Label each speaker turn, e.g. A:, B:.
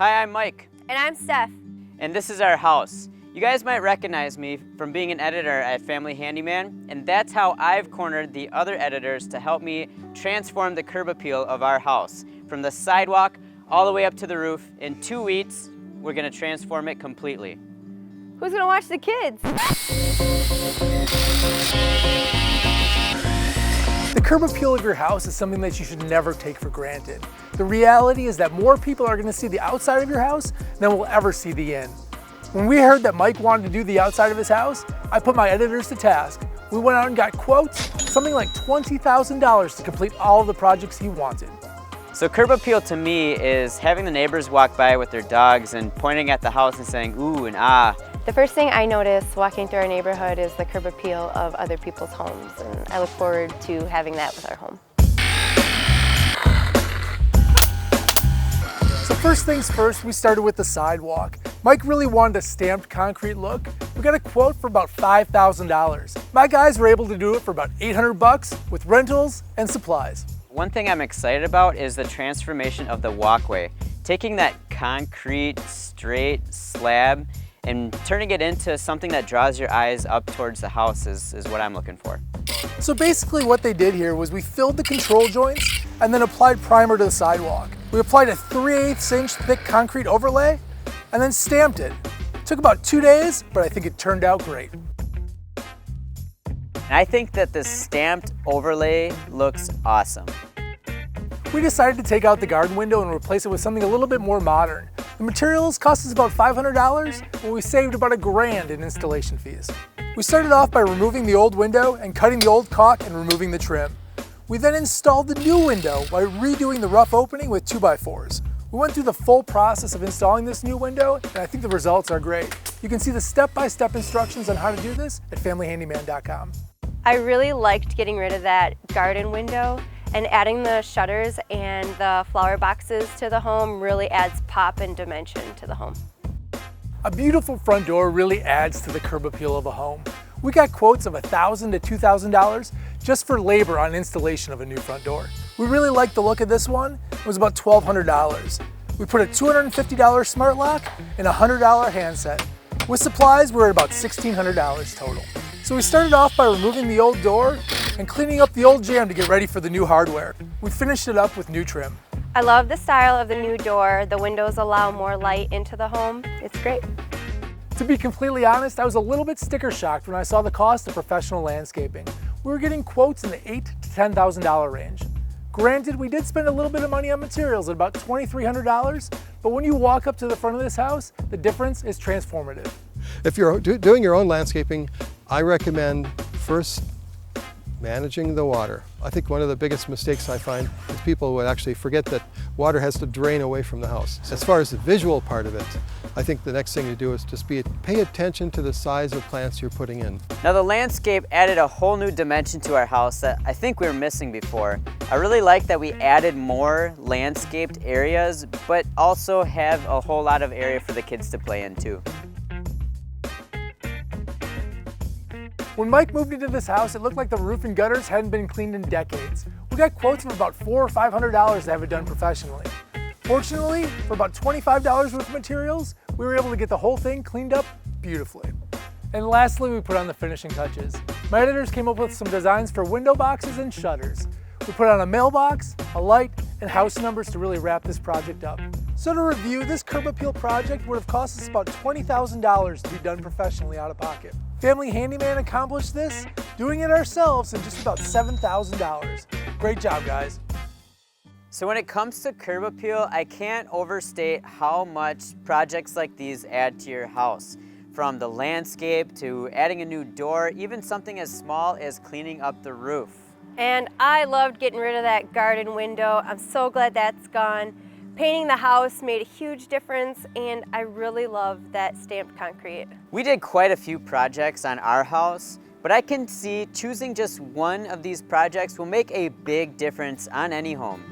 A: Hi, I'm Mike.
B: And I'm Steph.
A: And this is our house. You guys might recognize me from being an editor at Family Handyman, and that's how I've cornered the other editors to help me transform the curb appeal of our house. From the sidewalk all the way up to the roof. In 2 weeks, we're gonna transform it completely.
B: Who's gonna watch the kids?
C: The curb appeal of your house is something that you should never take for granted. The reality is that more people are gonna see the outside of your house than will ever see the in. When we heard that Mike wanted to do the outside of his house, I put my editors to task. We went out and got quotes, something like $20,000 to complete all of the projects he wanted.
A: So curb appeal to me is having the neighbors walk by with their dogs and pointing at the house and saying ooh and ah.
B: The first thing I notice walking through our neighborhood is the curb appeal of other people's homes, and I look forward to having that with our home.
C: So first things first, we started with the sidewalk. Mike really wanted a stamped concrete look. We got a quote for about $5,000. My guys were able to do it for about $800 with rentals and supplies.
A: One thing I'm excited about is the transformation of the walkway. Taking that concrete straight slab and turning it into something that draws your eyes up towards the house is what I'm looking for.
C: So basically what they did here was we filled the control joints and then applied primer to the sidewalk. We applied a 3/8 inch thick concrete overlay and then stamped it. It took about 2 days, but I think it turned out great.
A: And I think that this stamped overlay looks awesome.
C: We decided to take out the garden window and replace it with something a little bit more modern. The materials cost us about $500, but we saved about $1,000 in installation fees. We started off by removing the old window and cutting the old caulk and removing the trim. We then installed the new window by redoing the rough opening with 2x4s. We went through the full process of installing this new window, and I think the results are great. You can see the step-by-step instructions on how to do this at familyhandyman.com.
B: I really liked getting rid of that garden window, and adding the shutters and the flower boxes to the home really adds pop and dimension to the home.
C: A beautiful front door really adds to the curb appeal of a home. We got quotes of $1,000 to $2,000 just for labor on installation of a new front door. We really liked the look of this one. It was about $1,200. We put a $250 smart lock and a $100 handset. With supplies, we're at about $1,600 total. So we started off by removing the old door and cleaning up the old jamb to get ready for the new hardware. We finished it up with new trim.
B: I love the style of the new door. The windows allow more light into the home. It's great.
C: To be completely honest, I was a little bit sticker shocked when I saw the cost of professional landscaping. We were getting quotes in the $8,000 to $10,000 range. Granted, we did spend a little bit of money on materials at about $2,300, but when you walk up to the front of this house, the difference is transformative.
D: If you're doing your own landscaping, I recommend first managing the water. I think one of the biggest mistakes I find is people would actually forget that water has to drain away from the house. As far as the visual part of it, I think the next thing to do is just pay attention to the size of plants you're putting in.
A: Now the landscape added a whole new dimension to our house that I think we were missing before. I really like that we added more landscaped areas, but also have a whole lot of area for the kids to play in too.
C: When Mike moved into this house, it looked like the roof and gutters hadn't been cleaned in decades. We got quotes of about $400 or $500 to have it done professionally. Fortunately, for about $25 worth of materials, we were able to get the whole thing cleaned up beautifully. And lastly, we put on the finishing touches. My editors came up with some designs for window boxes and shutters. We put on a mailbox, a light, and house numbers to really wrap this project up. So to review, this curb appeal project would have cost us about $20,000 to be done professionally out of pocket. Family Handyman accomplished this, doing it ourselves in just about $7,000. Great job, guys.
A: So when it comes to curb appeal, I can't overstate how much projects like these add to your house. From the landscape to adding a new door, even something as small as cleaning up the roof.
B: And I loved getting rid of that garden window. I'm so glad that's gone. Painting the house made a huge difference, and I really love that stamped concrete.
A: We did quite a few projects on our house, but I can see choosing just one of these projects will make a big difference on any home.